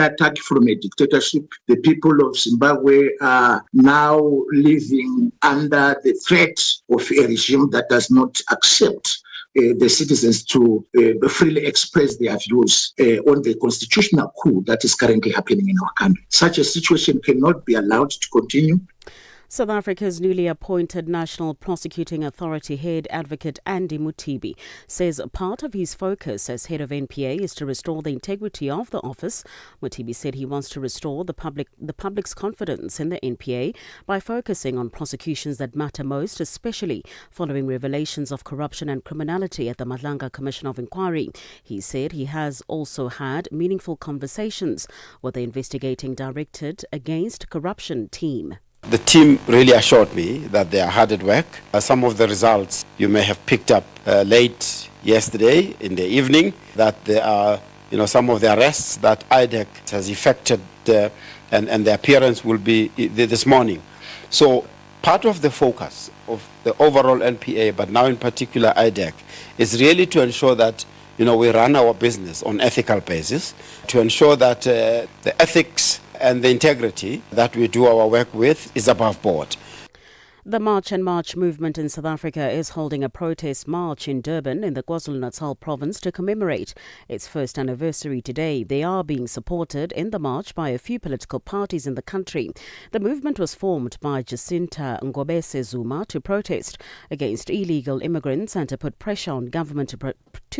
attack from a dictatorship. The people of Zimbabwe are now living under the threat of a regime that does not accept the citizens to freely express their views on the constitutional coup that is currently happening in our country. Such a situation cannot be allowed to continue. South Africa's newly appointed National Prosecuting Authority head, Advocate Andy Mutibi, says part of his focus as head of NPA is to restore the integrity of the office. Mutibi said he wants to restore the public's confidence in the NPA by focusing on prosecutions that matter most, especially following revelations of corruption and criminality at the Madlanga Commission of Inquiry. He said he has also had meaningful conversations with the investigating Directorate Against Corruption team. The team really assured me that they are hard at work. Some of the results you may have picked up late yesterday in the evening, that there are some of the arrests that IDEC has effected and the appearance will be this morning. So part of the focus of the overall NPA, but now in particular IDEC, is really to ensure that we run our business on ethical basis, to ensure that the ethics and the integrity that we do our work with is above board. The March and March movement in South Africa is holding a protest march in Durban in the KwaZulu-Natal province to commemorate its first anniversary today. They are being supported in the march by a few political parties in the country. The movement was formed by Jacinta Ngobese Zuma to protest against illegal immigrants and to put pressure on government to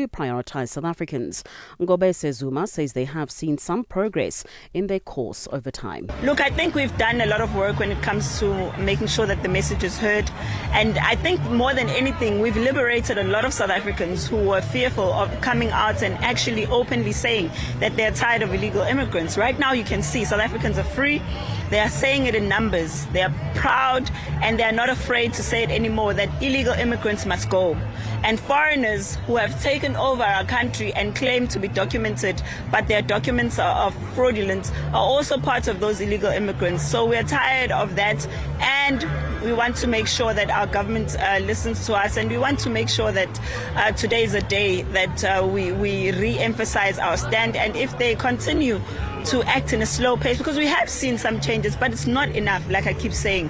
prioritise South Africans. Ngobese Zuma says they have seen some progress in their course over time. Look, I think we've done a lot of work when it comes to making sure that the message is heard. And I think more than anything, we've liberated a lot of South Africans who were fearful of coming out and actually openly saying that they're tired of illegal immigrants. Right now, you can see South Africans are free. They are saying it in numbers. They are proud and they are not afraid to say it anymore, that illegal immigrants must go. And foreigners who have taken over our country and claim to be documented, but their documents are fraudulent, are also part of those illegal immigrants. So we are tired of that, and we want to make sure that our government listens to us, and we want to make sure that today is a day that we re-emphasize our stand. And if they continue to act in a slow pace, because we have seen some changes, but it's not enough, like I keep saying.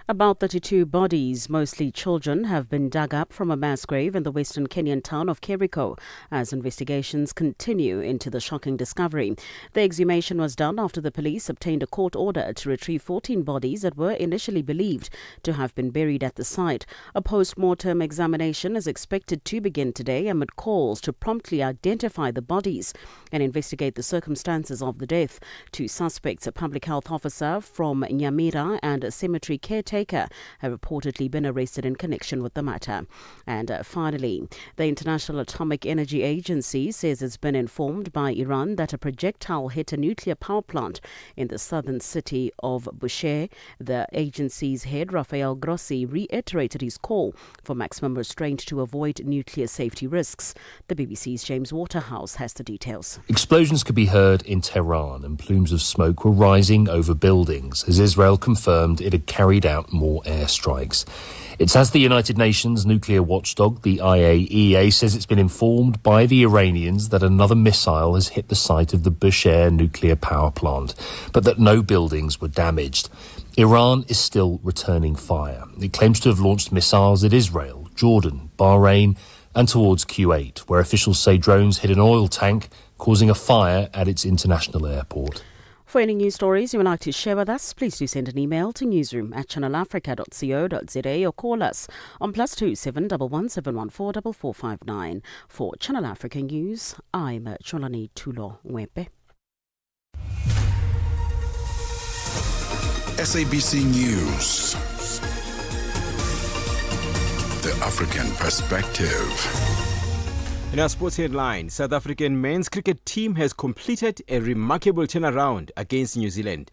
About 32 bodies, mostly children, have been dug up from a mass grave in the western Kenyan town of Kericho as investigations continue into the shocking discovery. The exhumation was done after the police obtained a court order to retrieve 14 bodies that were initially believed to have been buried at the site. A post-mortem examination is expected to begin today amid calls to promptly identify the bodies and investigate the circumstances of the death. Two suspects, a public health officer from Nyamira and a cemetery caretaker, have reportedly been arrested in connection with the matter. And finally, the International Atomic Energy Agency says it's been informed by Iran that a projectile hit a nuclear power plant in the southern city of Bushehr. The agency's head, Rafael Grossi, reiterated his call for maximum restraint to avoid nuclear safety risks. The BBC's James Waterhouse has the details. Explosions could be heard in Tehran and plumes of smoke were rising over buildings as Israel confirmed it had carried out more airstrikes. It's as the United Nations nuclear watchdog, the IAEA, says it's been informed by the Iranians that another missile has hit the site of the Bushehr nuclear power plant, but that no buildings were damaged. Iran is still returning fire. It claims to have launched missiles at Israel, Jordan, Bahrain, and towards Kuwait, where officials say drones hit an oil tank, causing a fire at its international airport. For any news stories you would like to share with us, please do send an email to newsroom@channelafrica.co.za or call us on +2 711 714 4459. For Channel Africa News, I'm Cholani Tulo Ngwepe. SABC News. The African Perspective. In our sports headline, South African men's cricket team has completed a remarkable turnaround against New Zealand.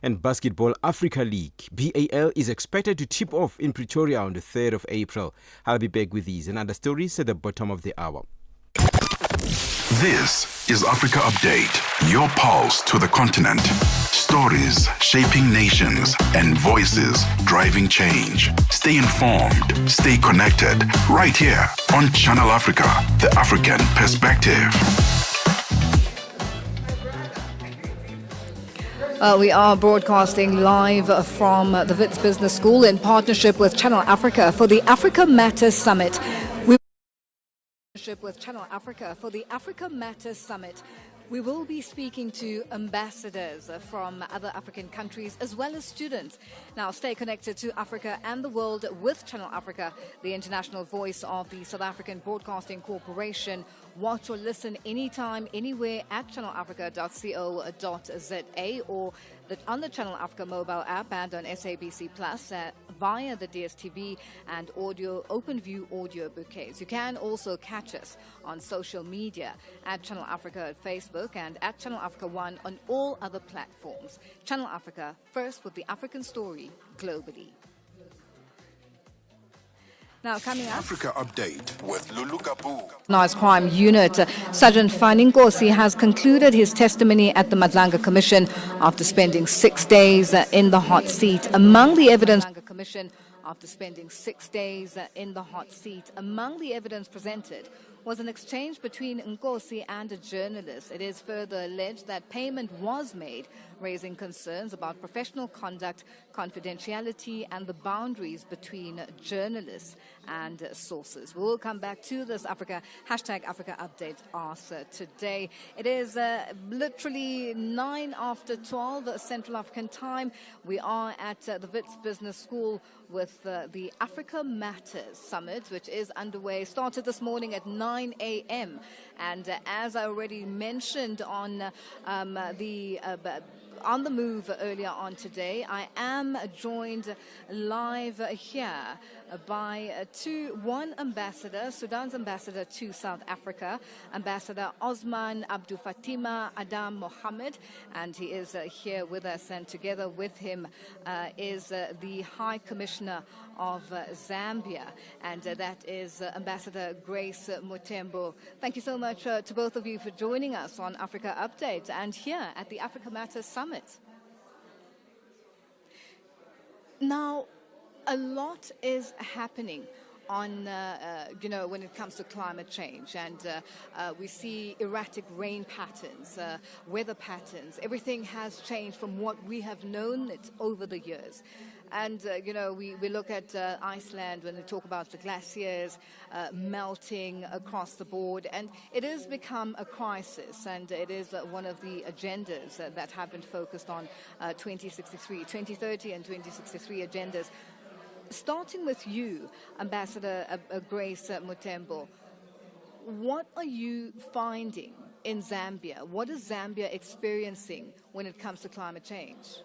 And Basketball Africa League, BAL, is expected to tip off in Pretoria on the 3rd of April. I'll be back with these and other stories at the bottom of the hour. This is Africa Update, your pulse to the continent. Stories shaping nations and voices driving change. Stay informed, stay connected, right here on Channel Africa, the African Perspective. We are broadcasting live from the Wits Business School in partnership with Channel Africa for the Africa Matters Summit. We will be speaking to ambassadors from other African countries as well as students. Now, stay connected to Africa and the world with Channel Africa, the international voice of the South African Broadcasting Corporation. Watch or listen anytime, anywhere at channelafrica.co.za or on the Channel Africa mobile app and on SABC Plus via the DSTV and audio OpenView audio bouquets. You can also catch us on social media at Channel Africa at Facebook and at Channel Africa One on all other platforms. Channel Africa, first with the African story globally. Now, coming up, Africa Update with Lulu Gaboo. Organized Crime Unit, Sergeant Faninkosi has concluded his testimony at the Madlanga Commission after spending 6 days in the hot seat. Among the evidence presented was an exchange between Nkosi and a journalist. It is further alleged that payment was made, raising concerns about professional conduct, confidentiality, and the boundaries between journalists and sources. We will come back to this Africa Update answer today. It is literally 9 after 12 Central African time. We are at the Wits Business School with the Africa Matters Summit, which is underway. Started this morning at 9 a.m. And as I already mentioned on the move earlier on today, I am joined live here by one ambassador, Sudan's ambassador to South Africa, Ambassador Osman Abdul Fatima Adam Mohammed, and he is here with us, and together with him is the High Commissioner of Zambia, and that is Ambassador Grace Mutembo. Thank you so much to both of you for joining us on Africa Update and here at the Africa Matters Summit. Now, a lot is happening on, when it comes to climate change, and we see erratic rain patterns, weather patterns. Everything has changed from what we have known it over the years. And, we look at Iceland when we talk about the glaciers melting across the board, and it has become a crisis, and it is one of the agendas that have been focused on 2030 and 2063 agendas. Starting with you, Ambassador Grace Mutembo, what are you finding in Zambia? What is Zambia experiencing when it comes to climate change?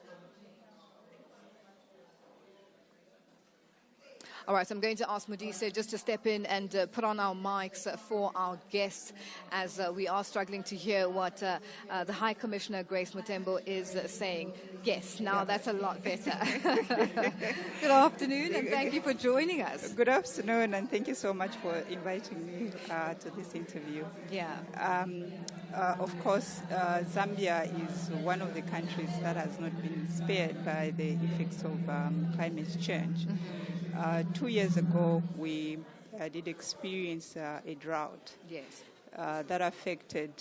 All right, so I'm going to ask Modise just to step in and put on our mics for our guests, as we are struggling to hear what the High Commissioner Grace Mutembo is saying. Yes, now that's a lot better. Good afternoon, and thank you for joining us. Good afternoon, and thank you so much for inviting me to this interview. Yeah. Of course, Zambia is one of the countries that has not been spared by the effects of climate change. Mm-hmm. 2 years ago, we did experience a drought. Yes. That affected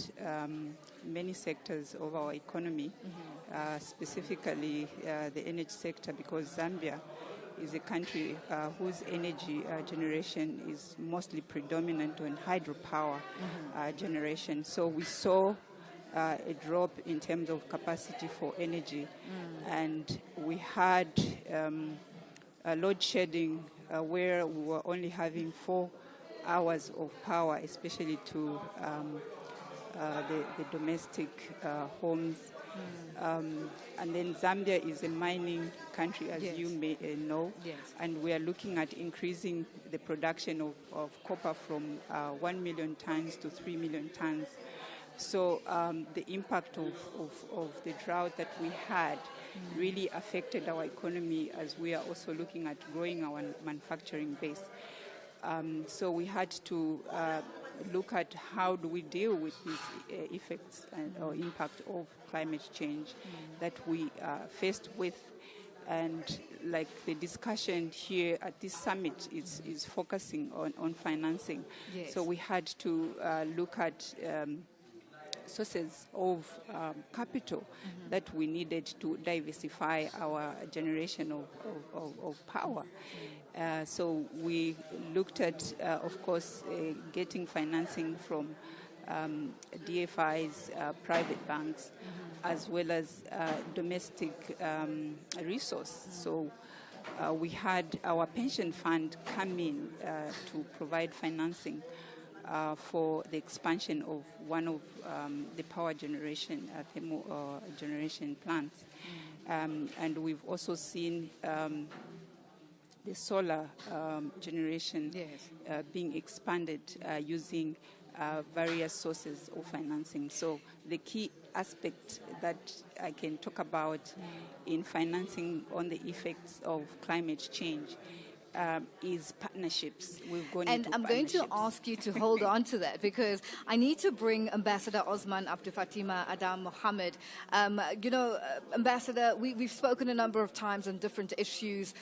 many sectors of our economy, specifically the energy sector, because Zambia is a country whose energy generation is mostly predominant on hydropower generation. So we saw a drop in terms of capacity for energy, and we had load shedding where we were only having 4 hours of power, especially to the domestic homes. And then Zambia is a mining country, as you may know, and we are looking at increasing the production of copper from 1 million tons to 3 million tons. So the impact of the drought that we had really affected our economy, as we are also looking at growing our manufacturing base. So we had to look at how do we deal with these effects or impact of climate change that we faced with. And like the discussion here at this summit is focusing on financing. Yes. So we had to look at sources of capital that we needed to diversify our generation of power. So we looked at, of course, getting financing from DFIs, private banks, as well as domestic resource. So we had our pension fund come in to provide financing for the expansion of one of the power generation, thermal generation plants. And we've also seen the solar generation being expanded using various sources of financing. So the key aspect that I can talk about in financing on the effects of climate change is partnerships. We've gone and into I'm going to partnerships. ask you to hold on to that, because I need to bring Ambassador Osman Abdul Fatima Adam Mohammed. Ambassador, we've spoken a number of times on different issues.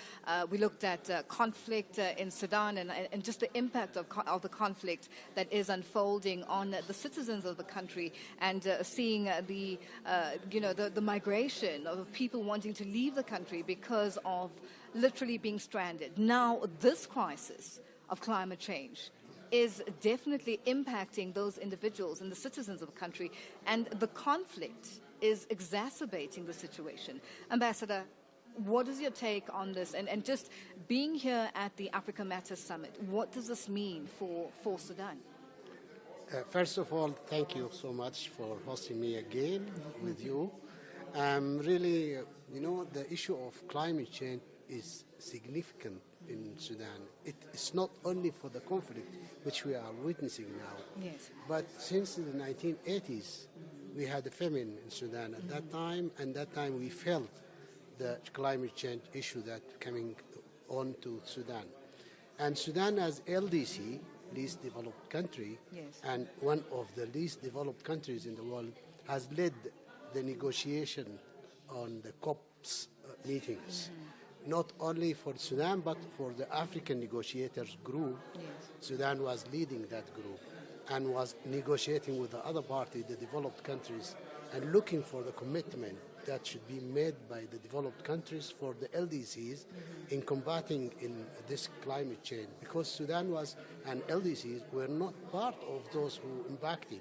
We looked at conflict in Sudan and just the impact of the conflict that is unfolding on the citizens of the country, and seeing the migration of people wanting to leave the country because of literally being stranded. Now, this crisis of climate change is definitely impacting those individuals and the citizens of the country, and the conflict is exacerbating the situation. Ambassador, what is your take on this? And just being here at the Africa Matters Summit, what does this mean for Sudan? First of all, thank you so much for hosting me again with you. Really, the issue of climate change is significant in Sudan. It's not only for the conflict which we are witnessing now, but since the 1980s we had a famine in Sudan at that time, and that time we felt the climate change issue that coming on to Sudan. And Sudan as LDC, least developed country, and one of the least developed countries in the world, has led the negotiation on the COP's meetings. Not only for Sudan, but for the African negotiators group. Sudan was leading that group and was negotiating with the other party, the developed countries, and looking for the commitment that should be made by the developed countries for the LDCs in combating in this climate change. Because Sudan was, and LDCs were not part of those who impacted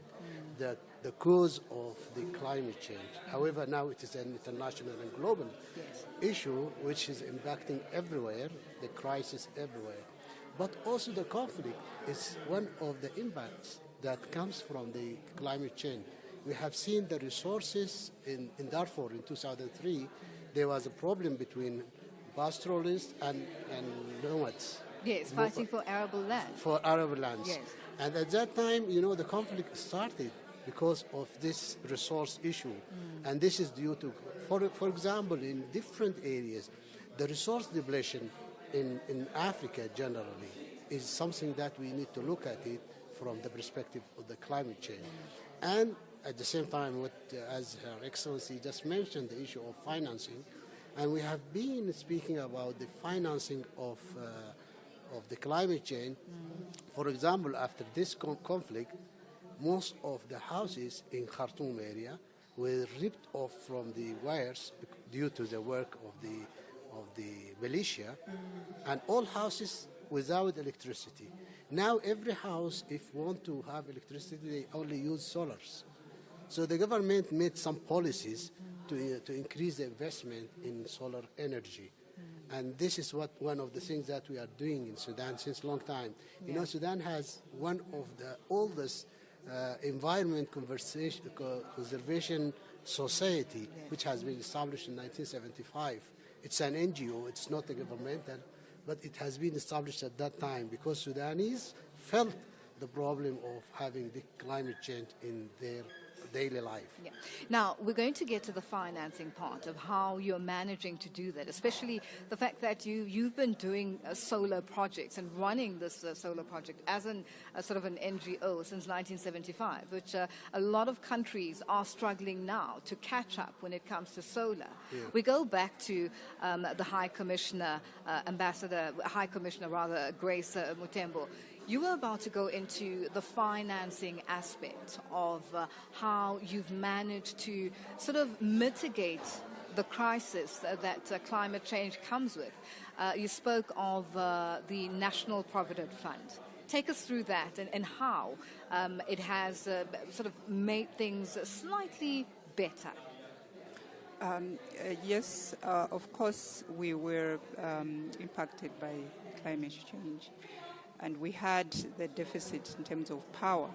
the cause of the climate change. However, now it is an international and global issue which is impacting everywhere, the crisis everywhere. But also the conflict is one of the impacts that comes from the climate change. We have seen the resources in Darfur in 2003. There was a problem between pastoralists and nomads. Yes, fighting for arable land. For arable lands. And at that time, the conflict started because of this resource issue. And this is due to, for example, in different areas, the resource depletion in Africa generally is something that we need to look at it from the perspective of the climate change. And at the same time, as Her Excellency just mentioned, the issue of financing, and we have been speaking about the financing of the climate change. For example, after this conflict, most of the houses in Khartoum area were ripped off from the wires due to the work of the militia, and all houses without electricity. Now every house, if want to have electricity, they only use solars. So the government made some policies to increase the investment in solar energy. And this is one of the things that we are doing in Sudan since a long time. Sudan has one of the oldest environment conservation society, which has been established in 1975. It's an NGO, it's not a governmental, but it has been established at that time because Sudanese felt the problem of having the climate change in their daily life. Now, we're going to get to the financing part of how you're managing to do that, especially the fact that you've been doing solar projects and running this solar project as sort of an NGO since 1975, which a lot of countries are struggling now to catch up when it comes to solar. We go back to the High Commissioner, Grace Mutombo. You were about to go into the financing aspect of how you've managed to sort of mitigate the crisis that climate change comes with. You spoke of the National Provident Fund. Take us through that and how it has sort of made things slightly better. Yes, of course, we were impacted by climate change, and we had the deficit in terms of power,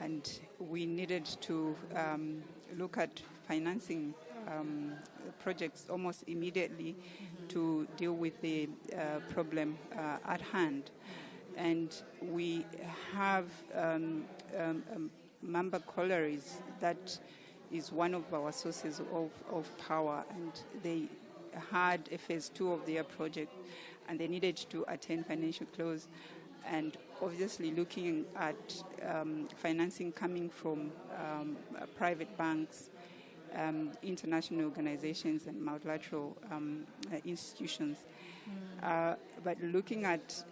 and we needed to look at financing projects almost immediately to deal with the problem at hand. And we have member collieries that is one of our sources of power, and they had a phase 2 of their project, and they needed to attain financial close, and obviously looking at financing coming from private banks, international organizations and multilateral institutions. But looking at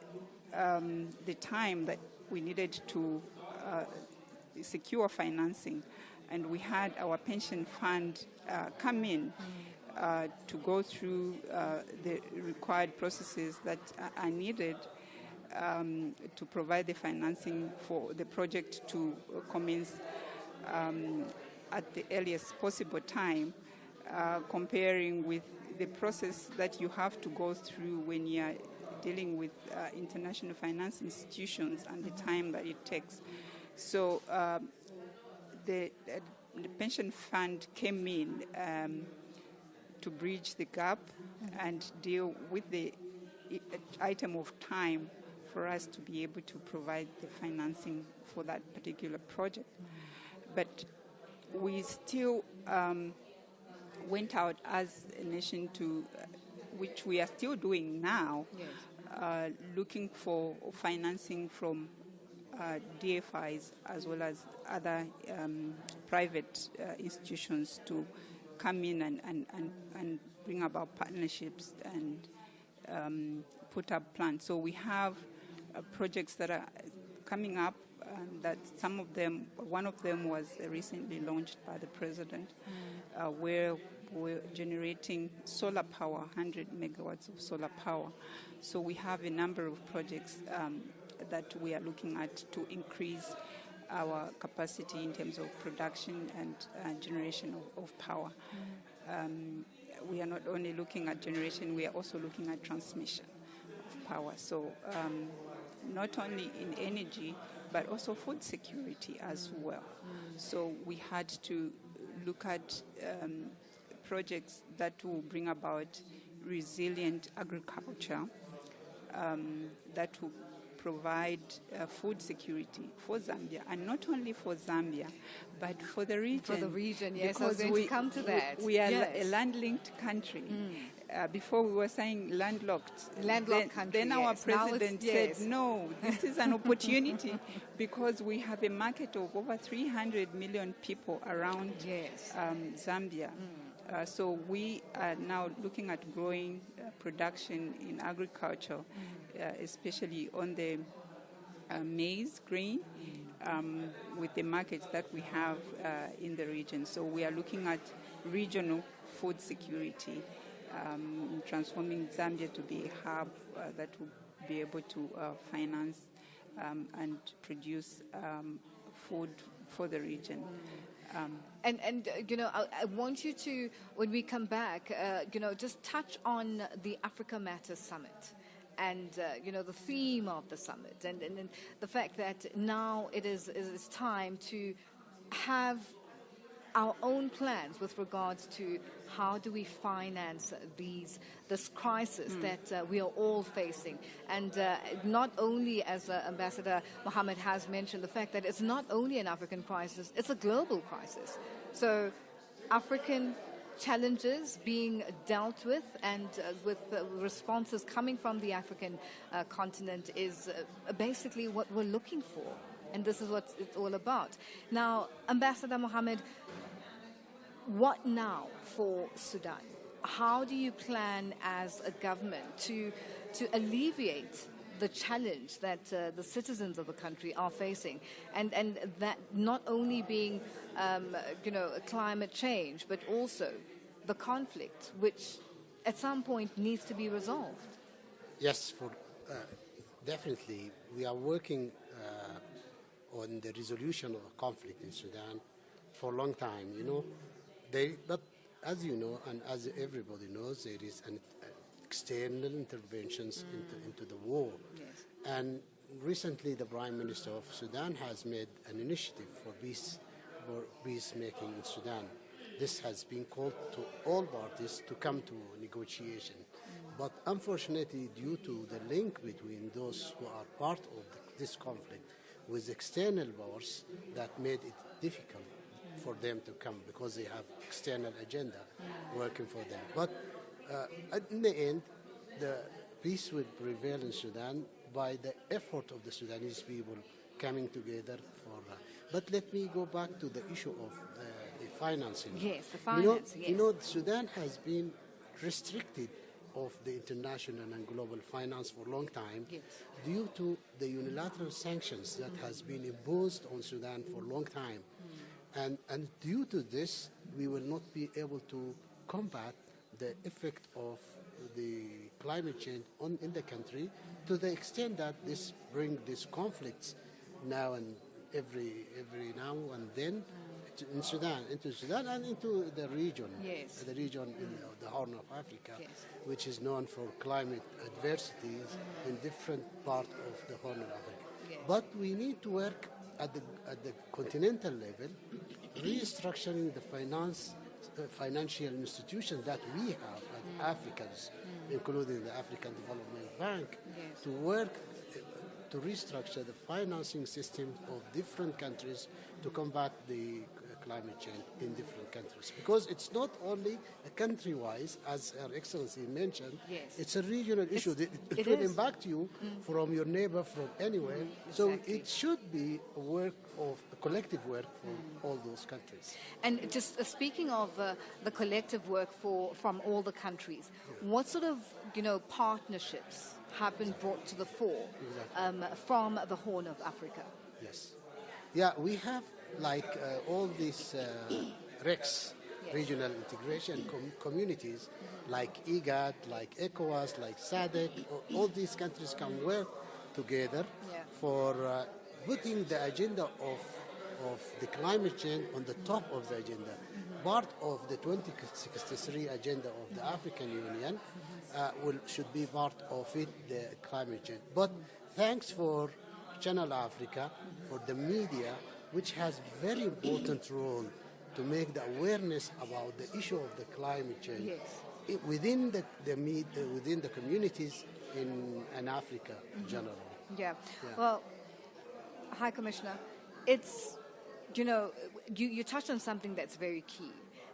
the time that we needed to secure financing, and we had our pension fund come in to go through the required processes that are needed to provide the financing for the project to commence at the earliest possible time, comparing with the process that you have to go through when you're dealing with international finance institutions and the time that it takes. So the pension fund came in to bridge the gap and deal with the item of time for us to be able to provide the financing for that particular project. But we still went out as a nation to, which we are still doing now, yes. Looking for financing from DFIs as well as other private institutions to come in and bring about partnerships and put up plans. So we have projects that are coming up, that some of them, one of them was recently launched by the president, where we're generating solar power, 100 megawatts of solar power. So we have a number of projects that we are looking at to increase our capacity in terms of production and generation of power. We are not only looking at generation, we are also looking at transmission of power. So not only in energy, but also food security as well. So we had to look at projects that will bring about resilient agriculture, that will provide food security for Zambia, and not only for Zambia, but for the region. For the region, yes, I was going to come to that. We are a land-linked country. Before we were saying landlocked. Landlocked country, Then our president said, no, this is an opportunity because we have a market of over 300 million people around Zambia. So we are now looking at growing production in agriculture, especially on the maize grain, with the markets that we have in the region. So we are looking at regional food security, transforming Zambia to be a hub that will be able to finance and produce food for the region. And you know, I want you to, when we come back, you know, just touch on the Africa Matters Summit and, you know, the theme of the summit and the fact that now it is time to have our own plans with regards to how do we finance this crisis that we are all facing. And not only, as Ambassador Mohammed has mentioned, the fact that it's not only an African crisis, it's a global crisis. So African challenges being dealt with and with responses coming from the African continent is basically what we're looking for. And this is what it's all about. Now, Ambassador Mohammed, what now for Sudan? How do you plan as a government to alleviate the challenge that the citizens of the country are facing, and that not only being, climate change, but also the conflict, which at some point needs to be resolved. Yes, definitely. We are working on the resolution of a conflict in Sudan for a long time. But as you know, and as everybody knows, there is an external interventions into the war. Yes. And recently, the Prime Minister of Sudan has made an initiative for peacemaking in Sudan. This has been called to all parties to come to negotiation. But unfortunately, due to the link between those who are part of this conflict with external powers, that made it difficult for them to come because they have external agenda working for them. But in the end, the peace will prevail in Sudan by the effort of the Sudanese people coming together for. But let me go back to the issue of the financing. Yes, the financing. Sudan has been restricted of the international and global finance for a long time due to the unilateral sanctions that has been imposed on Sudan for a long time. And due to this, we will not be able to combat the effect of the climate change in the country to the extent that this brings these conflicts now and every now and then into Sudan and into the region, the region in the Horn of Africa, which is known for climate adversities in different parts of the Horn of Africa. But we need to work at the continental level, restructuring the financial institutions that we have as Africans, including the African Development Bank, to work to restructure the financing system of different countries to combat the climate change in different countries. Because it's not only a country-wise, as Her Excellency mentioned, it's a regional issue. It will impact you from your neighbor, from anywhere. So it should be a collective work for all those countries. And just speaking of the collective work from all the countries, what sort of partnerships have been brought to the fore from the Horn of Africa? Yes. Yeah, we have all these RECs, regional integration communities, like IGAD, like ECOWAS, like SADC. All these countries can work together for putting the agenda of the climate change on the top of the agenda. Part of the 2063 agenda of the African Union should be part of it, the climate change. But thanks for Channel Africa, for the media, which has very important role to make the awareness about the issue of the climate change within the communities in Africa generally. Well, High Commissioner, it's you touched on something that's very key,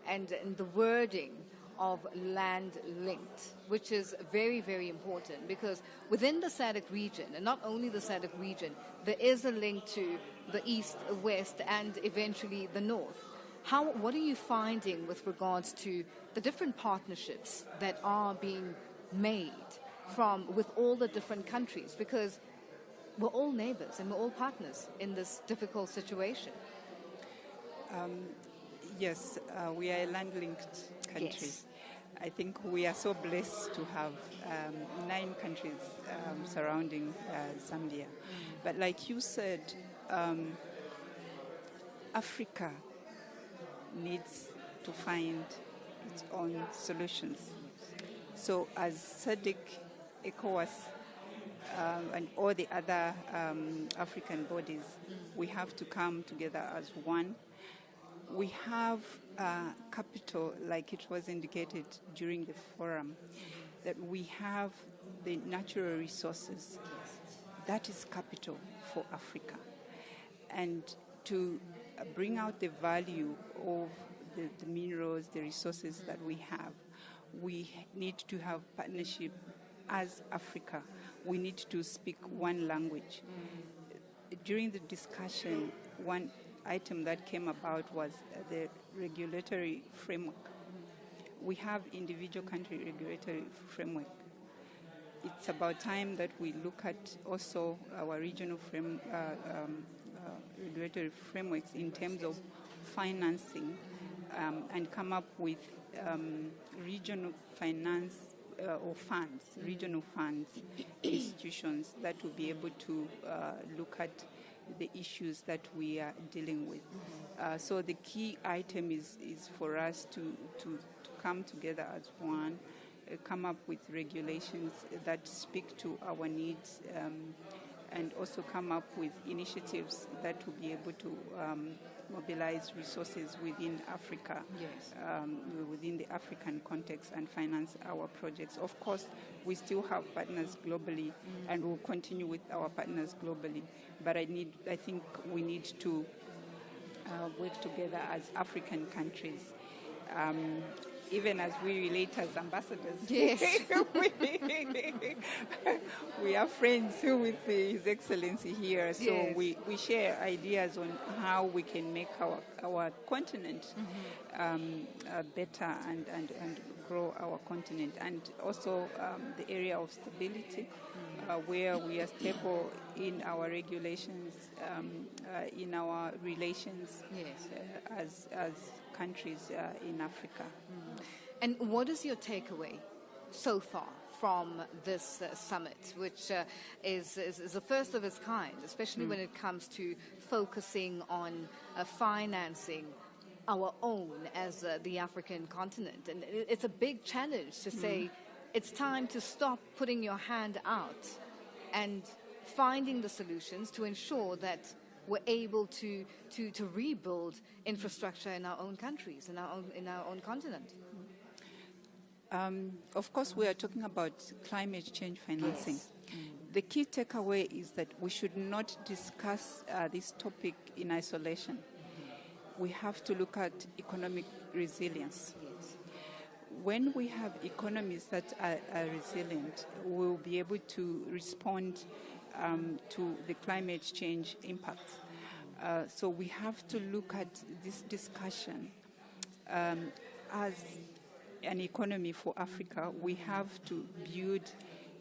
and the wording of land linked, which is very, very important, because within the SADC region, and not only the SADC region, there is a link to the east, west, and eventually the north. What are you finding with regards to the different partnerships that are being made with all the different countries? Because we're all neighbors and we're all partners in this difficult situation. Yes, we are a land-linked country. I think we are so blessed to have 9 countries surrounding Zambia. But like you said, Africa needs to find its own solutions. So as SADC, ECOWAS, and all the other African bodies, we have to come together as one. We have capital, like it was indicated during the forum, that we have the natural resources. That is capital for Africa. And to bring out the value of the minerals, the resources that we have, we need to have partnership as Africa. We need to speak one language. During the discussion, one item that came about was the regulatory framework. We have individual country regulatory framework. it's about time that we look at also our regional regulatory frameworks in terms of financing and come up with regional finance or funds, regional funds, institutions that will be able to look at the issues that we are dealing with. So the key item is for us to come together as one, come up with regulations that speak to our needs, and also come up with initiatives that will be able to mobilize resources within Africa, within the African context, and finance our projects. Of course, we still have partners globally, and we'll continue with our partners globally. But I think we need to work together as African countries. Even as we relate as ambassadors, yes. we are friends with His Excellency here, so yes. we share ideas on how we can make our continent better and grow our continent, and also the area of stability, where we are stable in our regulations, in our relations, yes. As countries in Africa. And what is your takeaway so far from this summit, which is the first of its kind, especially when it comes to focusing on financing our own as the African continent? And it's a big challenge to say it's time to stop putting your hand out and finding the solutions to ensure that we're able to rebuild infrastructure in our own countries, in our own continent. Of course, we are talking about climate change financing. Yes. The key takeaway is that we should not discuss this topic in isolation. We have to look at economic resilience. Yes. When we have economies that are resilient, we'll be able to respond to the climate change impacts. So we have to look at this discussion as an economy for Africa. We have to build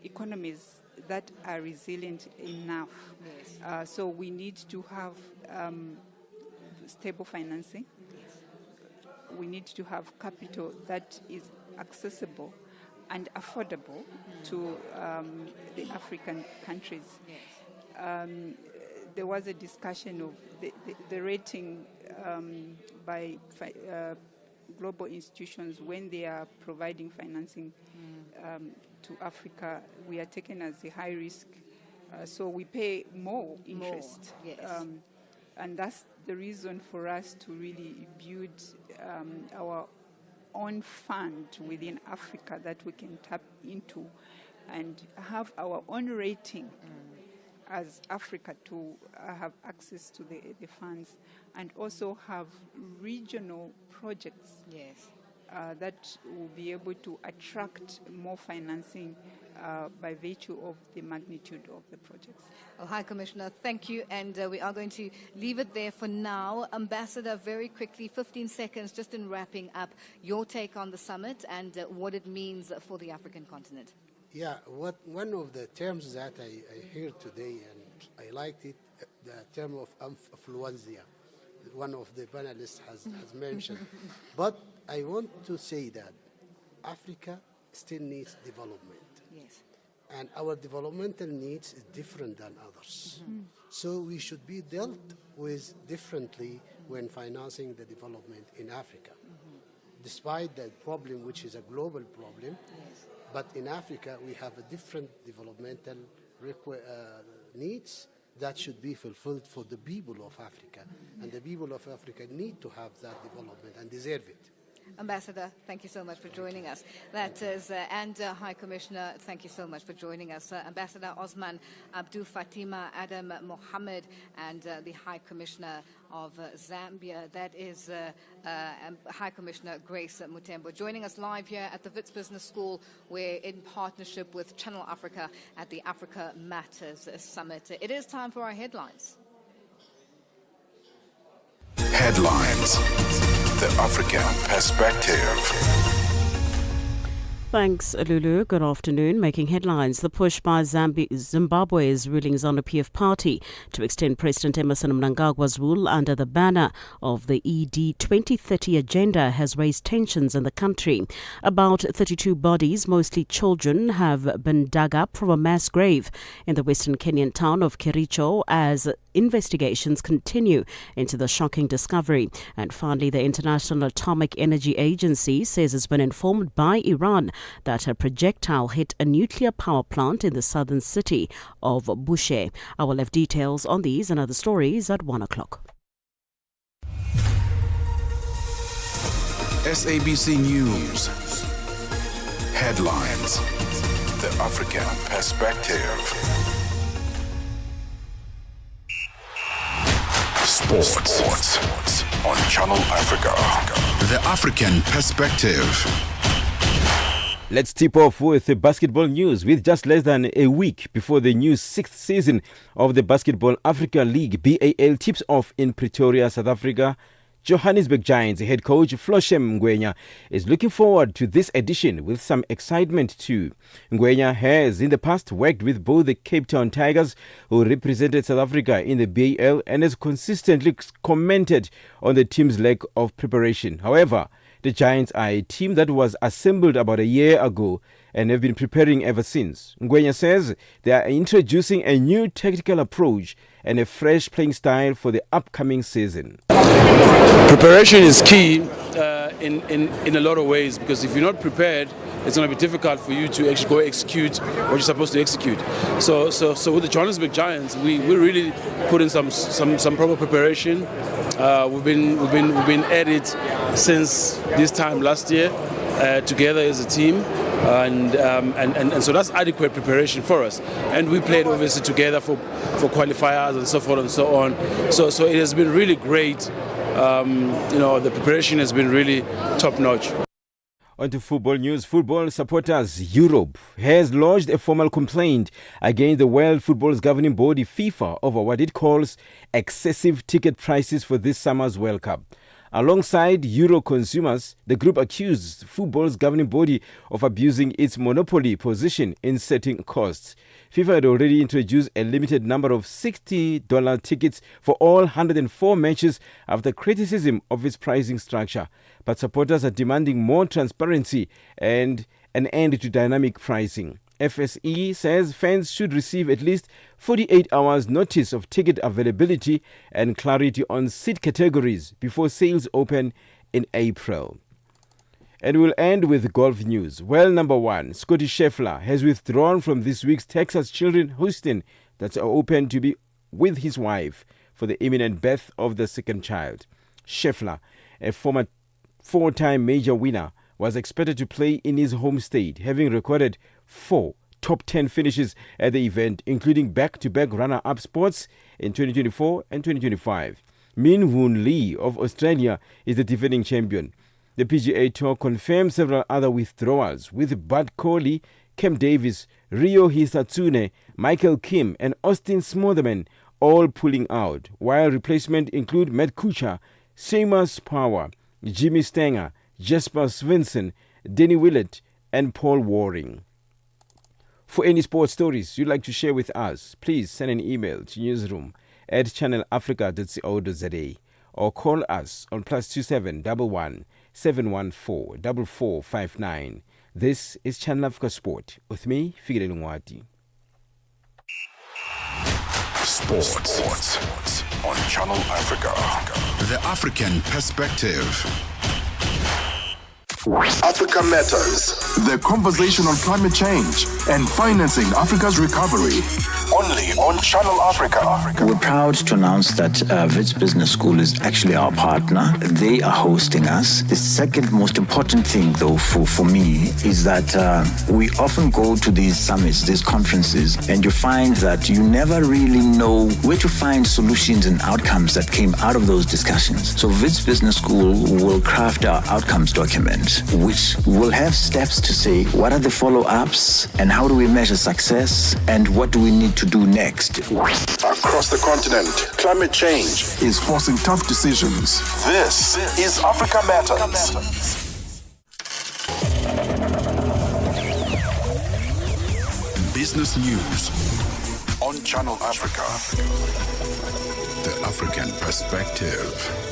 economies that are resilient enough. Yes. So we need to have stable financing. Yes. We need to have capital that is accessible and affordable to the African countries. Yes. There was a discussion of the rating by global institutions when they are providing financing to Africa. We are taken as a high risk, so we pay more interest. More, yes. And that's the reason for us to really build our own fund within Africa that we can tap into and have our own rating as Africa to have access to the funds, and also have regional projects that will be able to attract more financing by virtue of the magnitude of the projects. Well, High Commissioner, thank you, and we are going to leave it there for now. Ambassador, very quickly, 15 seconds, just in wrapping up, your take on the summit and what it means for the African continent. Yeah, one of the terms that I heard today, and I liked it, the term of affluenza, one of the panelists has mentioned. But I want to say that Africa still needs development. Yes. And our developmental needs is different than others. So we should be dealt with differently when financing the development in Africa. Despite that problem, which is a global problem, but in Africa we have a different developmental needs that should be fulfilled for the people of Africa. And the people of Africa need to have that development and deserve it. Ambassador, thank you so much for joining us. That is, and High Commissioner, thank you so much for joining us. Ambassador Osman Abdul Fatima Adam Mohammed and the High Commissioner of Zambia. That is High Commissioner Grace Mutembo, joining us live here at the Wits Business School. We're in partnership with Channel Africa at the Africa Matters Summit. It is time for our headlines. Headlines. The African perspective. Thanks, Lulu. Good afternoon. Making headlines. The push by Zimbabwe's ruling ZANU-PF party to extend President Emmerson Mnangagwa's rule under the banner of the ED 2030 agenda has raised tensions in the country. About 32 bodies, mostly children, have been dug up from a mass grave in the western Kenyan town of Kericho as investigations continue into the shocking discovery. And finally, the International Atomic Energy Agency says it's been informed by Iran that a projectile hit a nuclear power plant in the southern city of Bushehr. I will have details on these and other stories at 1 o'clock. SABC News. Headlines. The African Perspective. Sports on Channel Africa. The African Perspective. Let's tip off with the basketball news. With just less than a week before the new 6th season of the Basketball Africa League BAL tips off in Pretoria, South Africa, Johannesburg Giants head coach Floshem Ngwenya is looking forward to this edition with some excitement too. Ngwenya has in the past worked with both the Cape Town Tigers, who represented South Africa in the BAL, and has consistently commented on the team's lack of preparation. However, the Giants are a team that was assembled about a year ago and have been preparing ever since. Ngwenya says they are introducing a new tactical approach and a fresh playing style for the upcoming season. Preparation is key in a lot of ways, because if you're not prepared, it's going to be difficult for you to actually go execute what you're supposed to execute. So with the Johannesburg Giants, we really put in some proper preparation. We've been at it since this time last year, together as a team, and so that's adequate preparation for us. And we played obviously together for qualifiers and so forth and so on. So it has been really great. The preparation has been really top notch. On to football news. Football Supporters Europe has lodged a formal complaint against the World Football's governing body FIFA over what it calls excessive ticket prices for this summer's World Cup. Alongside Euro consumers, the group accused football's governing body of abusing its monopoly position in setting costs. FIFA had already introduced a limited number of $60 tickets for all 104 matches after criticism of its pricing structure. But supporters are demanding more transparency and an end to dynamic pricing. FSE says fans should receive at least 48 hours notice of ticket availability and clarity on seat categories before sales open in April. And we'll end with golf news. Well, number one, Scotty Scheffler has withdrawn from this week's Texas Children's Houston that's open to be with his wife for the imminent birth of the second child. Scheffler, a former four-time major winner, was expected to play in his home state, having recorded 4 top 10 finishes at the event, including back-to-back runner-up spots in 2024 and 2025. Min Woon Lee of Australia is the defending champion. The PGA Tour confirmed several other withdrawals, with Bud Coley, Cam Davis, Ryo Hisatsune, Michael Kim and Austin Smotherman all pulling out, while replacements include Matt Kuchar, Seamus Power, Jimmy Stenger, Jesper Svensson, Denny Willett and Paul Waring. For any sports stories you'd like to share with us, please send an email to newsroom@channelafrica.co.za or call us on +27 11 714 4459. This is Channel Africa Sport with me, Figile Lungwati. Sports on Channel Africa. The African Perspective. Africa Matters. The conversation on climate change and financing Africa's recovery. Only on Channel Africa. We're proud to announce that Wits Business School is actually our partner. They are hosting us. The second most important thing, though, for me, is that we often go to these summits, these conferences, and you find that you never really know where to find solutions and outcomes that came out of those discussions. So Wits Business School will craft our outcomes document, which will have steps to say what are the follow-ups and how do we measure success and what do we need to do next. Across the continent, climate change is forcing tough decisions. This is Africa Matters. business news on Channel Africa. The African perspective.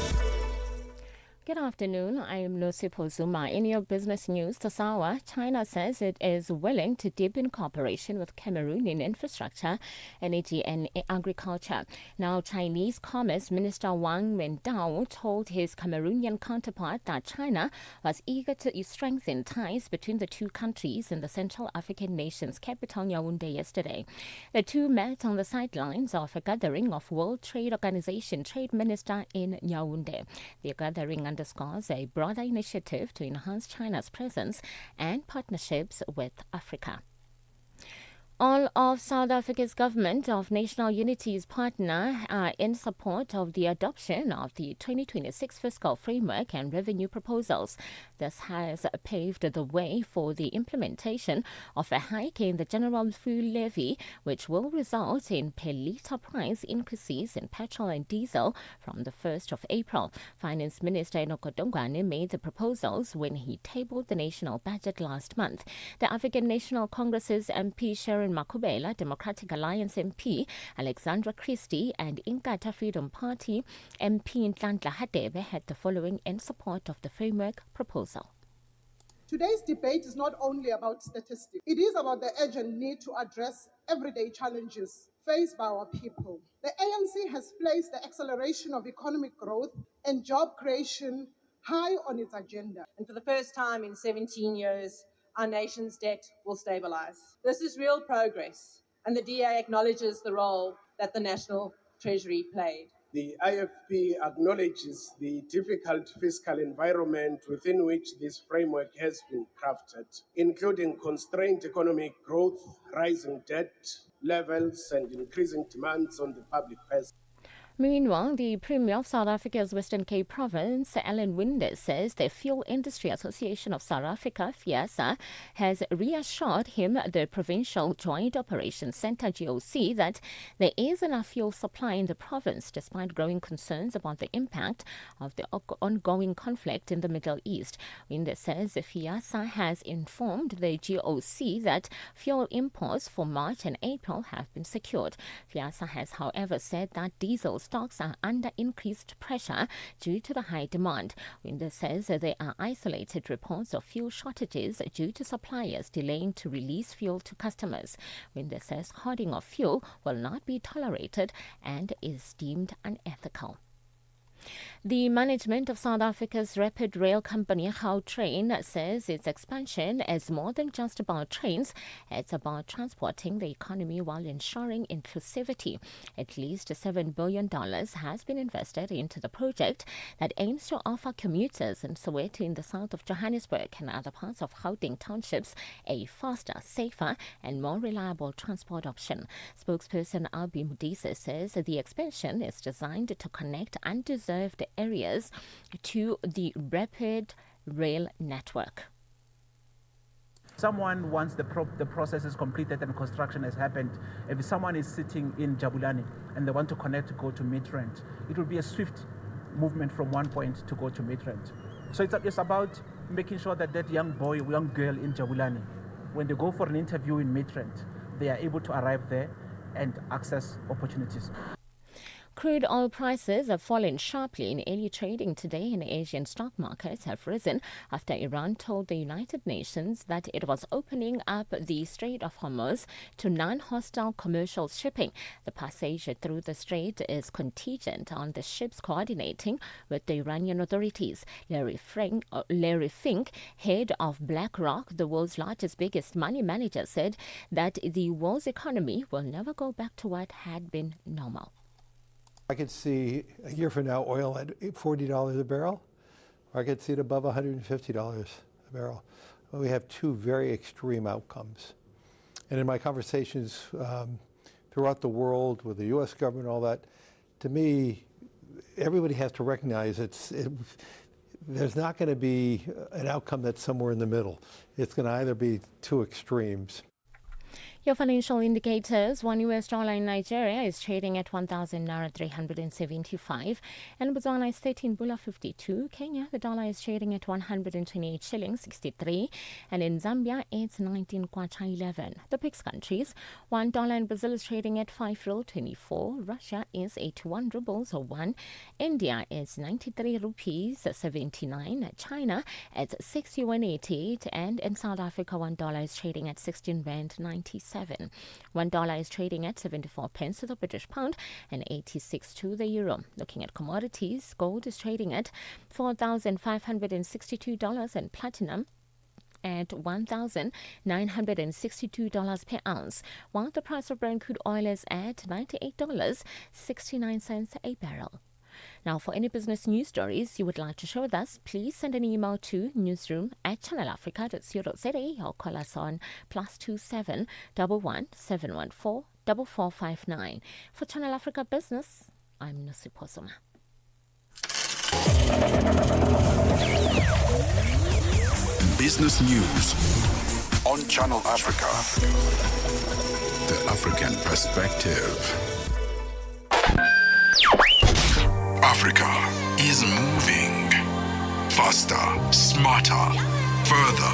Good afternoon. I am Nosipo Zuma. In your business news this hour, China says it is willing to deepen cooperation with Cameroon in infrastructure, energy and agriculture. Now, Chinese Commerce Minister Wang Wendao told his Cameroonian counterpart that China was eager to strengthen ties between the two countries in the Central African nation's capital, Yaoundé, yesterday. The two met on the sidelines of a gathering of World Trade Organization trade minister in Yaoundé. The gathering underscores a broader initiative to enhance China's presence and partnerships with Africa. All of South Africa's Government of National Unity's partner are in support of the adoption of the 2026 fiscal framework and revenue proposals. This has paved the way for the implementation of a hike in the general fuel levy, which will result in per litre price increases in petrol and diesel from the 1st of April. Finance Minister Enoch Godongwana made the proposals when he tabled the national budget last month. The African National Congress's MP Sharon Makubela, Democratic Alliance MP Alexandra Christie, and Inkatha Freedom Party MP Nhlanhla Hadebe had the following in support of the framework proposal. Today's debate is not only about statistics. It is about the urgent need to address everyday challenges faced by our people. The ANC has placed the acceleration of economic growth and job creation high on its agenda. And for the first time in 17 years, our nation's debt will stabilise. This is real progress, and the DA acknowledges the role that the National Treasury played. The IFP acknowledges the difficult fiscal environment within which this framework has been crafted, including constrained economic growth, rising debt levels, and increasing demands on the public purse. Meanwhile, the Premier of South Africa's Western Cape Province, Alan Winders, says the Fuel Industry Association of South Africa, FIASA, has reassured him, the Provincial Joint Operations Centre, GOC, that there is enough fuel supply in the province despite growing concerns about the impact of the ongoing conflict in the Middle East. Winders says FIASA has informed the GOC that fuel imports for March and April have been secured. FIASA has, however, said that diesel stocks are under increased pressure due to the high demand. Winders says there are isolated reports of fuel shortages due to suppliers delaying to release fuel to customers. Winders says hoarding of fuel will not be tolerated and is deemed unethical. The management of South Africa's rapid rail company, Gautrain, says its expansion is more than just about trains. It's about transporting the economy while ensuring inclusivity. At least $7 billion has been invested into the project that aims to offer commuters in Soweto in the south of Johannesburg and other parts of Gauteng townships a faster, safer and more reliable transport option. Spokesperson Albi Mudisa says the expansion is designed to connect undeserved areas to the rapid rail network. Someone, once the process is completed and construction has happened, if someone is sitting in Jabulani and they want to connect to go to Midrand, it will be a swift movement from one point to go to Midrand. So it's about making sure that that young boy or young girl in Jabulani, when they go for an interview in Midrand, they are able to arrive there and access opportunities. Crude oil prices have fallen sharply in early trading today, and Asian stock markets have risen after Iran told the United Nations that it was opening up the Strait of Hormuz to non-hostile commercial shipping. The passage through the strait is contingent on the ships coordinating with the Iranian authorities. Larry Fink, head of BlackRock, the world's biggest money manager, said that the world's economy will never go back to what had been normal. I could see a year from now oil at $40 a barrel, or I could see it above $150 a barrel. Well, we have two very extreme outcomes. And in my conversations throughout the world with the U.S. government and all that, to me, everybody has to recognize there's not going to be an outcome that's somewhere in the middle. It's going to either be two extremes. Your financial indicators: one US dollar in Nigeria is trading at 1,000 naira 375, and Botswana is 13 bula 52. Kenya, the dollar is trading at 128 shillings 63, and in Zambia it's 19 kwacha 11. The PIX countries: $1 in Brazil is trading at 5 real 24. Russia is 81 rubles or 1. India is 93 rupees 79. China at 6 yuan 88, and in South Africa $1 is trading at 16 rand 97. $1 is trading at 74 pence to the British pound and 86 to the euro. Looking at commodities, gold is trading at $4,562 and platinum at $1,962 per ounce, while the price of Brent crude oil is at $98.69 a barrel. Now, for any business news stories you would like to share with us, please send an email to newsroom@channelafrica.co.za or call us on +27 11 714 4459. For Channel Africa Business, I'm Nosipho Soma. Business news on Channel Africa. The African perspective. Africa is moving faster, smarter, further.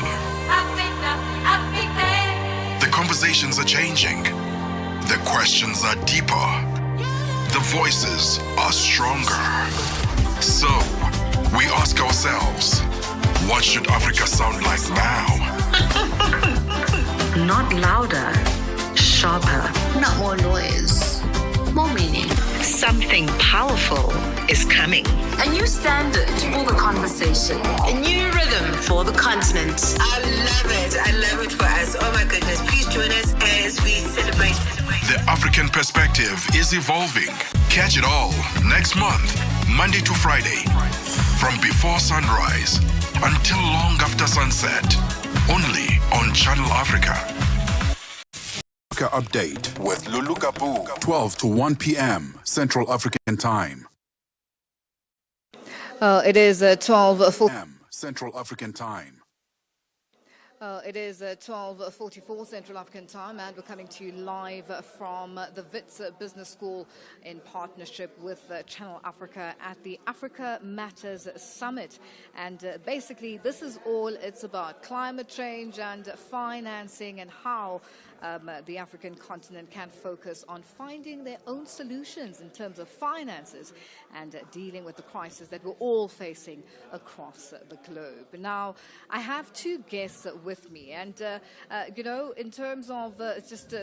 The conversations are changing. The questions are deeper. The voices are stronger. So, we ask ourselves, what should Africa sound like now? Not louder, sharper. Not more noise, more meaning. Something powerful is coming. A new standard for the conversation. A new rhythm for the continent. I love it. I love it for us. Oh my goodness. Please join us as we celebrate. The African perspective is evolving. Catch it all next month, Monday to Friday, from before sunrise until long after sunset, only on Channel Africa. Africa Update with Lulu Gaboo, 12 to 1 p.m. Central African Time. It is 12:40 Central African Time. It is 12:44 Central African Time, and we're coming to you live from the Wits Business School in partnership with Channel Africa at the Africa Matters Summit. And basically, this is all it's about: climate change and financing, and how the African continent can focus on finding their own solutions in terms of finances and dealing with the crisis that we're all facing across the globe. Now, I have two guests with me, and in terms of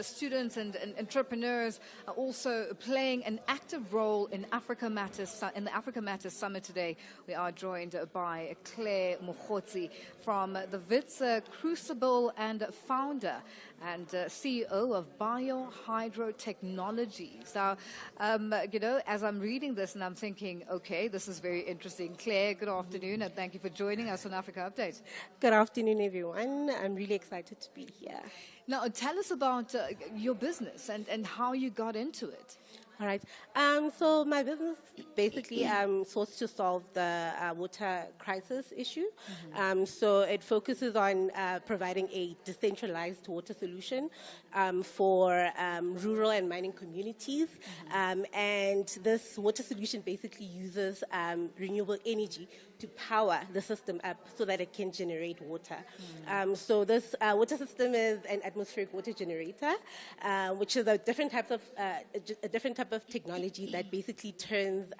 students and entrepreneurs also playing an active role in Africa Matters in the Africa Matters Summit today. We are joined by Claire Mokgotsi from the Wits Crucible and founder and CEO of Biohydro Technologies. Now, as I'm reading this and I'm thinking, okay, this is very interesting. Claire, good afternoon, and thank you for joining us on Africa Update. Good afternoon, everyone. I'm really excited to be here. Now, tell us about your business and how you got into it. All right. So my business basically sought to solve the water crisis issue. So it focuses on providing a decentralized water solution for rural and mining communities. And this water solution basically uses renewable energy to power the system up so that it can generate water. So this water system is an atmospheric water generator, which is a different type of technology that basically turns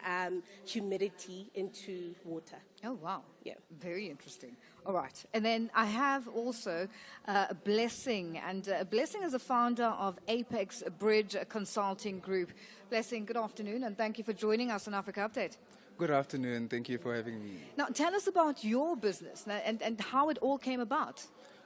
humidity into water. Oh, wow. Yeah. Very interesting. All right. And then I have also Blessing. And Blessing is a founder of Apex Bridge Consulting Group. Blessing, good afternoon, and thank you for joining us on Africa Update. Good afternoon. Thank you for having me. Now, tell us about your business and how it all came about.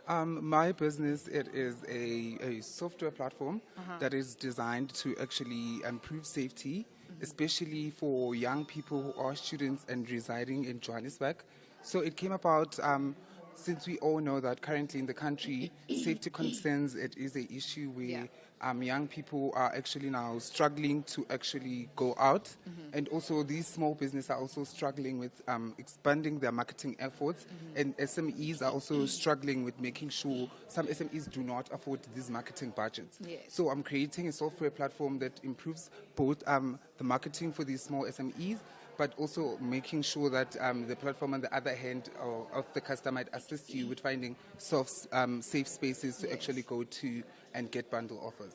My business, it is a software platform that is designed to actually improve safety, especially for young people who are students and residing in Johannesburg. So it came about since we all know that currently in the country, safety concerns, it is an issue where young people are actually now struggling to actually go out. And also these small businesses are also struggling with expanding their marketing efforts. And SMEs are also struggling with making sure some SMEs do not afford these marketing budgets. So I'm creating a software platform that improves both the marketing for these small SMEs, but also making sure that the platform on the other hand of the customer might assist you with finding safe spaces to actually go to and get bundle offers.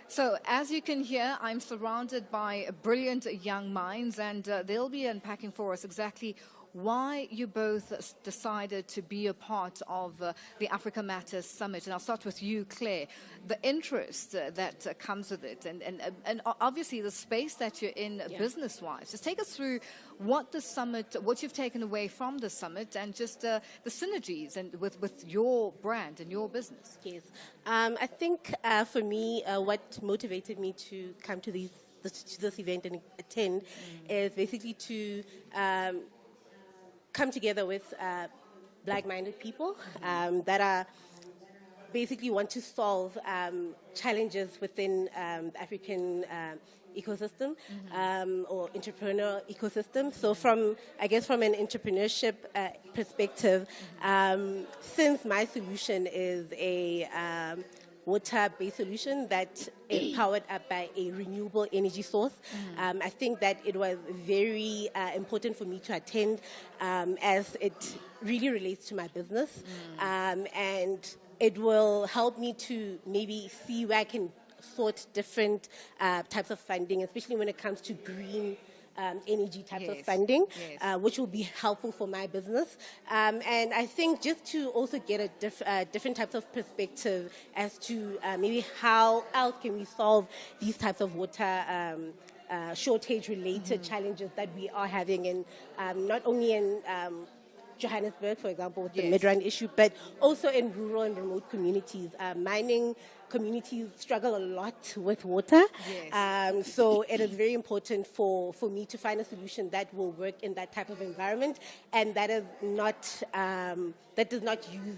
So, as you can hear, I'm surrounded by brilliant young minds, and they'll be unpacking for us exactly why you both decided to be a part of the Africa Matters Summit. And I'll start with you, Claire. The interest that comes with it, and obviously the space that you're in business-wise. Just take us through what the summit, what you've taken away from the summit, and just the synergies and with your brand and your business. Yes. I think for me, what motivated me to come to this event and attend is basically to come together with like-minded people that are basically want to solve challenges within the African ecosystem or entrepreneur ecosystem. So from an entrepreneurship perspective, since my solution is a water-based solution that is powered up by a renewable energy source. I think that it was very important for me to attend as it really relates to my business. And it will help me to maybe see where I can sort different types of funding, especially when it comes to green energy types of funding, which will be helpful for my business. And I think just to also get a different types of perspective as to maybe how else can we solve these types of water shortage-related challenges that we are having in not only in Johannesburg, for example, with the Midrand issue, but also in rural and remote communities. Mining communities struggle a lot with water. So it is very important for me to find a solution that will work in that type of environment and that is not that does not use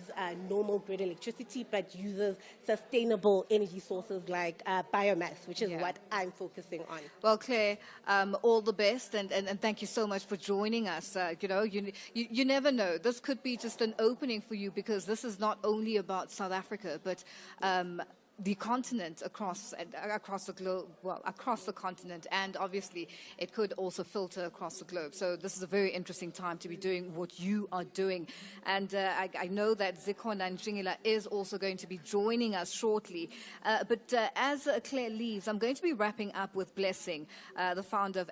normal grid electricity, but uses sustainable energy sources like biomass, which is what I'm focusing on. Well, Claire, all the best, and thank you so much for joining us. You never know. This could be just an opening for you because this is not only about South Africa, but the continent across the globe, across the continent, and obviously it could also filter across the globe. So this is a very interesting time to be doing what you are doing. And I know that Zikhona Njingila is also going to be joining us shortly. But as Claire leaves, I'm going to be wrapping up with Blessing, the founder of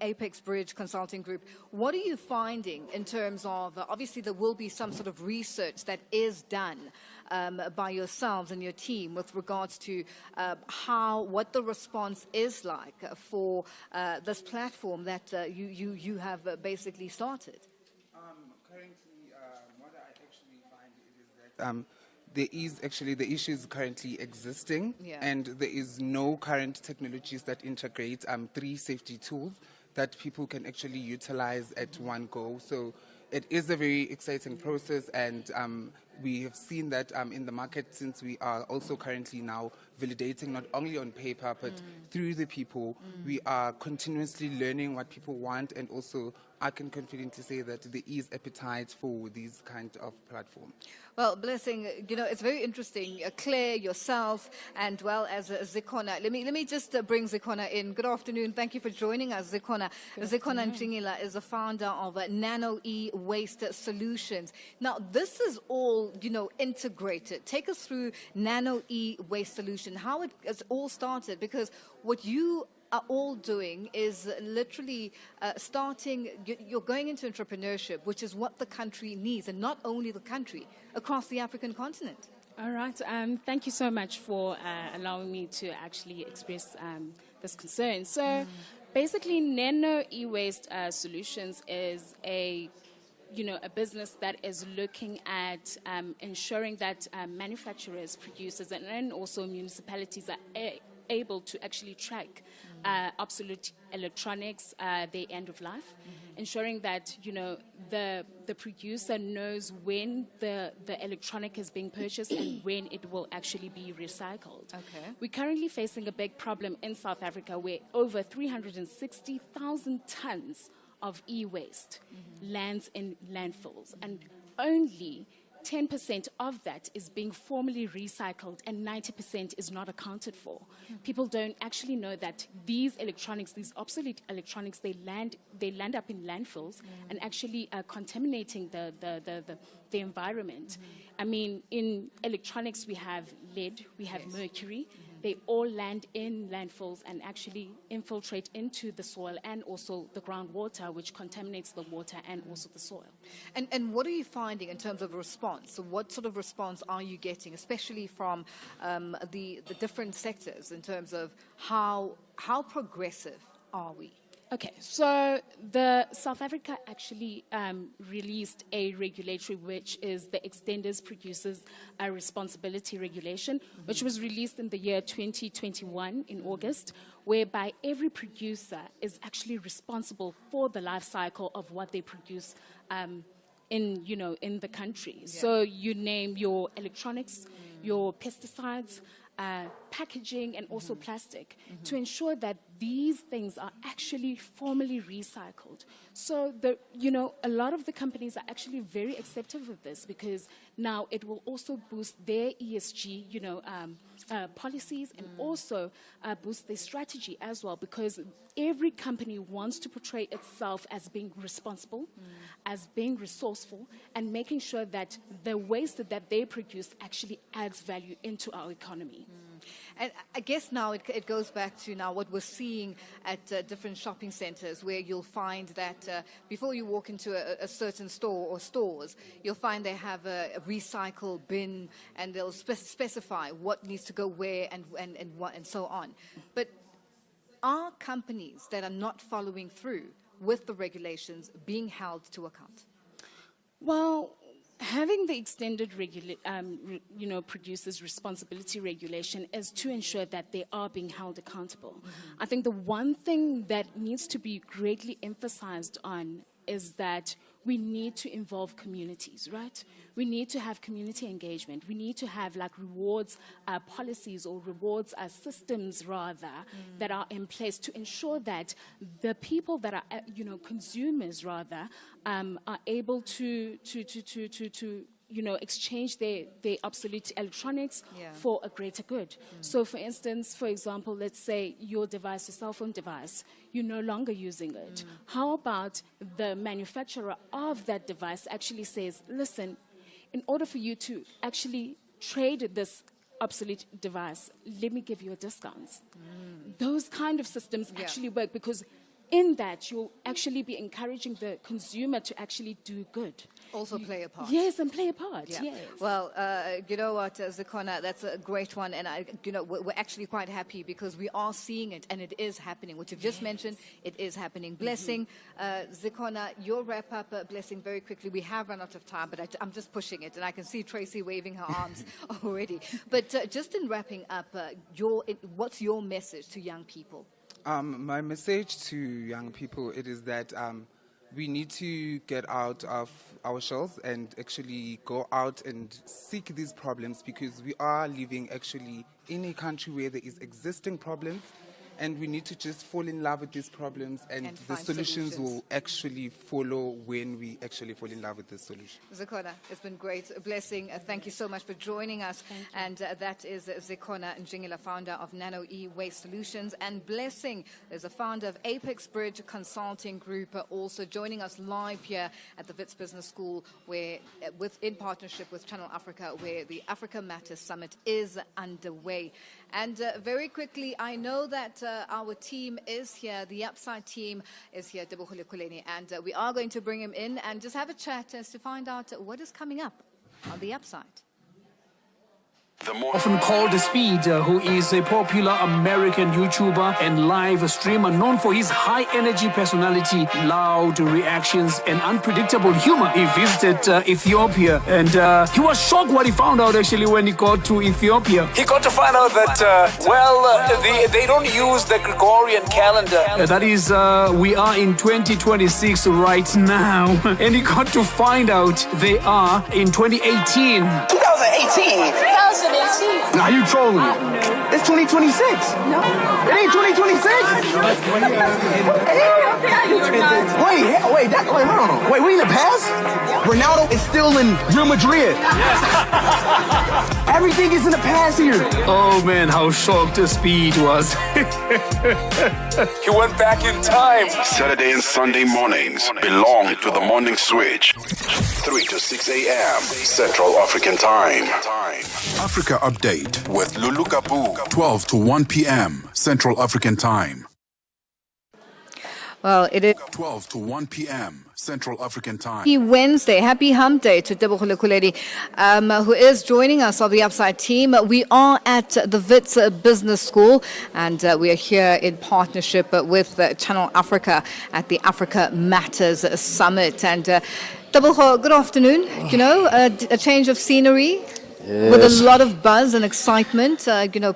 Apex Bridge Consulting Group. What are you finding in terms of, obviously there will be some sort of research that is done by yourselves and your team with regards to what the response is like for this platform that you have basically started? Currently, what I actually find is that there is actually the issues currently existing, and there is no current technologies that integrate 3 safety tools that people can actually utilize at one go. So it is a very exciting process, and we have seen that in the market, since we are also currently now validating not only on paper but through the people. We are continuously learning what people want, and also I can confidently say that there is appetite for these kind of platforms. Well, Blessing, it's very interesting. Claire, yourself, and well as Zikhona. Let me just bring Zikhona in. Good afternoon. Thank you for joining us, Zikhona. Zikhona Njingila is the founder of Nano E-Waste Solutions. Now, this is all, integrated. Take us through Nano E-Waste Solution, how it all started, because what you are all doing is literally you're going into entrepreneurship, which is what the country needs, and not only the country, across the African continent. All right. Thank you so much for allowing me to actually express this concern. So basically, Nano E-Waste Solutions is a business that is looking at ensuring that manufacturers, producers, and also municipalities are able to actually track obsolete electronics, their end of life, ensuring that, you know, the producer knows when the electronic is being purchased and when it will actually be recycled. Okay. We're currently facing a big problem in South Africa where over 360,000 tons of e-waste lands in landfills, and only 10% of that is being formally recycled and 90% is not accounted for. People don't actually know that these electronics, these obsolete electronics, they land up in landfills and actually contaminating the environment. I mean, in electronics we have lead, we have mercury. They all land in landfills and actually infiltrate into the soil and also the groundwater, which contaminates the water and also the soil. And what are you finding in terms of response? So what sort of response are you getting, especially from the different sectors, in terms of how progressive are we? Okay, so the South Africa actually released a regulatory, which is the Extenders Producers Responsibility Regulation, which was released in the year 2021 in August, whereby every producer is actually responsible for the life cycle of what they produce in the country. Yeah. So you name your electronics, your pesticides, packaging, and also plastic, to ensure that these things are actually formally recycled. So a lot of the companies are actually very accepting of this, because now it will also boost their ESG, policies, and also boost their strategy as well, because every company wants to portray itself as being responsible, as being resourceful, and making sure that the waste that they produce actually adds value into our economy. And I guess now it goes back to now what we're seeing at different shopping centres, where you'll find that before you walk into a certain store or stores, you'll find they have a recycle bin, and they'll specify what needs to go where and what and so on. But are companies that are not following through with the regulations being held to account? Well, having the extended producers' responsibility regulation is to ensure that they are being held accountable. I think the one thing that needs to be greatly emphasized on is that we need to involve communities, right? We need to have community engagement. We need to have rewards policies, or rewards systems rather, that are in place to ensure that the people that are consumers rather are able to exchange their obsolete electronics for a greater good. So for instance, for example, let's say your device, your cell phone device, you're no longer using it. How about the manufacturer of that device actually says, listen, in order for you to actually trade this obsolete device, let me give you a discount. Those kind of systems actually work, because in that you'll actually be encouraging the consumer to actually do good. Also play a part. Yes, and play a part, yes. Well, you know what, Zikhona, that's a great one. And, we're actually quite happy because we are seeing it, and it is happening. What you've just mentioned, it is happening. Blessing, Zikhona, your wrap-up, Blessing, very quickly. We have run out of time, but I'm just pushing it, and I can see Tracy waving her arms already. But just in wrapping up, what's your message to young people? My message to young people, it is that we need to get out of our shells and actually go out and seek these problems, because we are living actually in a country where there is existing problems, and we need to just fall in love with these problems, and the solutions will actually follow when we actually fall in love with the solution. Zikhona, it's been great. A blessing. Thank you so much for joining us. And that is Zikhona Njingila, founder of Nano E-Waste Solutions. And Blessing is a founder of Apex Bridge Consulting Group, also joining us live here at the Wits Business School, where, in partnership with Channel Africa, where the Africa Matters Summit is underway. And very quickly, I know that our team is here, the Upside team is here, Debohole Kuleni, and we are going to bring him in and just have a chat as to find out what is coming up on the Upside. Often called Speed, who is a popular American YouTuber and live streamer known for his high-energy personality, loud reactions, and unpredictable humor. He visited Ethiopia, and he was shocked what he found out actually when he got to Ethiopia. He got to find out that, they don't use the Gregorian calendar. That is, we are in 2026 right now. And he got to find out they are in 2018. 2018? Nah, you trolling me. It's 2026. No. It ain't 2026? Wait, hold on. Wait, we in the past? Ronaldo is still in Real Madrid. Everything is in the past here. Oh man, how shocked the Speed was. He went back in time. Saturday and Sunday mornings belong to the Morning Switch. 3 to 6 a.m. Central African Time. Africa Update with Lulu Gaboo. 12 to 1 p.m. Central African Time. Well, it is 12 to 1 p.m. Central African Time. Happy Wednesday. Happy Hump Day to Lulu Gaboo, who is joining us of the Upside team. We are at the Wits Business School, and we are here in partnership with Channel Africa at the Africa Matters Summit. And Lulu, good afternoon. You know, a change of scenery. Yes. With a lot of buzz and excitement,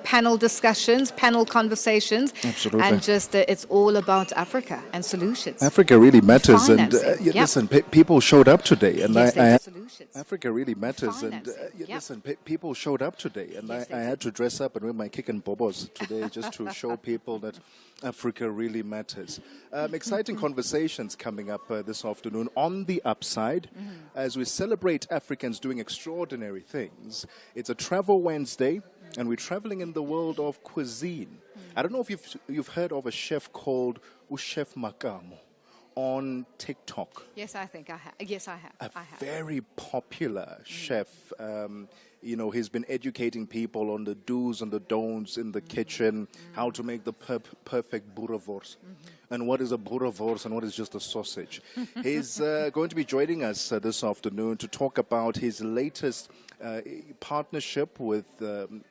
panel discussions, panel conversations. Absolutely. And just it's all about Africa and solutions. Africa really matters. Financing. And listen, people showed up today. And yes, Africa really matters. And listen, people showed up today. And I had to dress up and wear my kick and bobos today just to show people that Africa really matters. Exciting conversations coming up this afternoon on the Upside as we celebrate Africans doing extraordinary things. It's a Travel Wednesday, and we're traveling in the world of cuisine. I don't know if you've heard of a chef called Chef Makamo on TikTok. Yes, I think I have. Yes, I have. A very popular chef. He's been educating people on the do's and the don'ts in the kitchen, how to make the perfect boerewors, and what is a boerewors and what is just a sausage. He's going to be joining us this afternoon to talk about his latest partnership with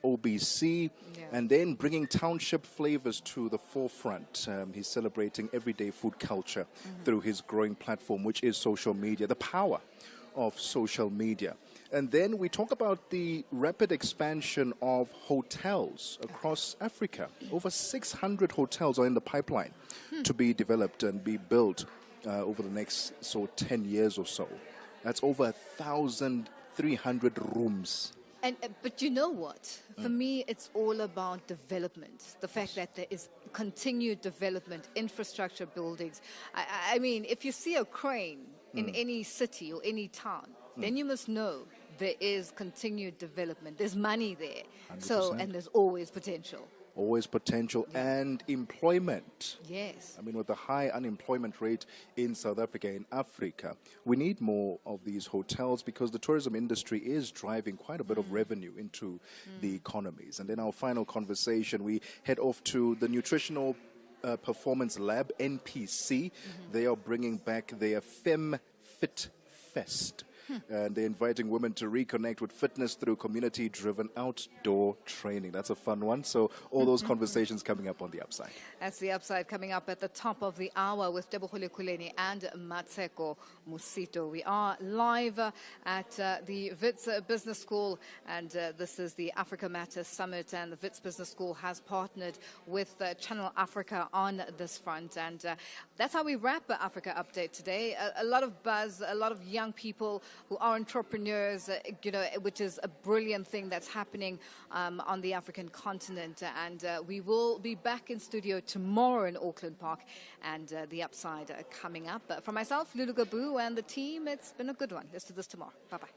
OBC, and then bringing township flavors to the forefront. He's celebrating everyday food culture through his growing platform, which is social media, the power of social media. And then we talk about the rapid expansion of hotels across Africa. Over 600 hotels are in the pipeline to be developed and be built over the next 10 years or so. That's over 1,300 rooms. But you know what? For me, it's all about development. The fact that there is continued development, infrastructure buildings. I mean, if you see a crane in any city or any town, then you must know there is continued development. There's money there. 100%. And there's always potential. Always potential and employment. Yes. I mean, with the high unemployment rate in South Africa, in Africa, we need more of these hotels because the tourism industry is driving quite a bit of revenue into the economies. And then our final conversation, we head off to the Nutritional Performance Lab, NPC. They are bringing back their Fem Fit Fest. And they're inviting women to reconnect with fitness through community-driven outdoor training. That's a fun one. So all those conversations coming up on the Upside. That's the Upside coming up at the top of the hour with Tebohole Kuleni and Matseko Musito. We are live at the Wits Business School, and this is the Africa Matters Summit, and the Wits Business School has partnered with Channel Africa on this front. And that's how we wrap Africa Update today. A lot of buzz, a lot of young people who are entrepreneurs, which is a brilliant thing that's happening on the African continent. And we will be back in studio tomorrow in Auckland Park, and the Upside coming up. From myself, Lulu Gaboo, and the team, it's been a good one. Let's do this tomorrow. Bye-bye.